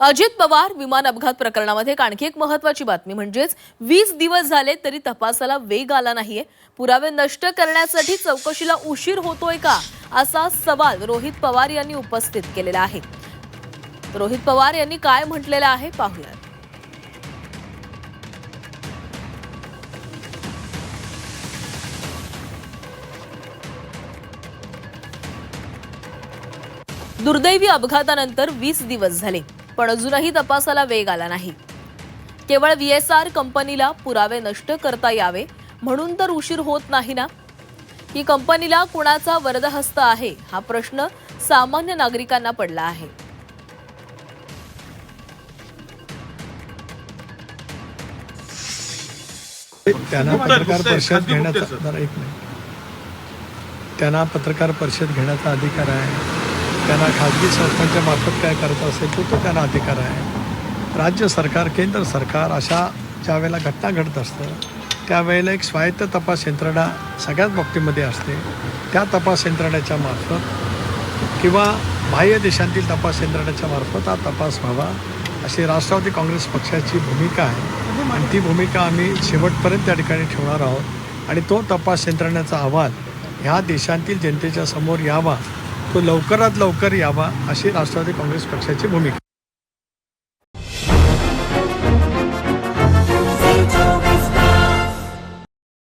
अजित पवार विमान अपघात प्रकरणामध्ये आणखी एक महत्त्वाची बातमी म्हणजेच 20 दिवस झाले तरी तपासाला वेग आला नाहीये। पुरावे नष्ट करण्यासाठी चौकशीला उशीर होतोय का असा सवाल रोहित पवार यांनी उपस्थित केलेला आहे। रोहित पवार यांनी काय म्हटलेलं आहे पाहूया। दुर्दैवी अपघातानंतर 20 दिवस झाले पण अजूनही तपासाला वेग आला नाही। केवळ VSR कंपनीला पुरावे नष्ट करता यावे म्हणून तर उशीर होत नाही ना। ही कंपनीला कुणाचा वरदहस्त आहे हा प्रश्न सामान्य नागरिकांना पडला आहे। त्यांना पत्रकार परिषद घेण्याचा अधिकार आहे। त्यांना खाजगी संस्थांच्या मार्फत काय करायचं असेल तो त्यांना अधिकार आहे। राज्य सरकार केंद्र सरकार अशा ज्या वेळेला घटना घडत असतं त्यावेळेला एक स्वायत्त तपास यंत्रणा सगळ्याच बाबतीमध्ये असते। त्या तपास यंत्रणेच्या मार्फत किंवा बाह्य देशांतील तपास यंत्रणेच्या मार्फत हा तपास व्हावा अशी राष्ट्रवादी काँग्रेस पक्षाची भूमिका आहे आणि ती भूमिका आम्ही शेवटपर्यंत त्या ठिकाणी ठेवणार आहोत आणि तो तपास यंत्रणेचा अहवाल ह्या देशांतील जनतेच्या समोर यावा, तो लवकरात लवकर यावा अशी राष्ट्रवादी काँग्रेस पक्षाची भूमिका।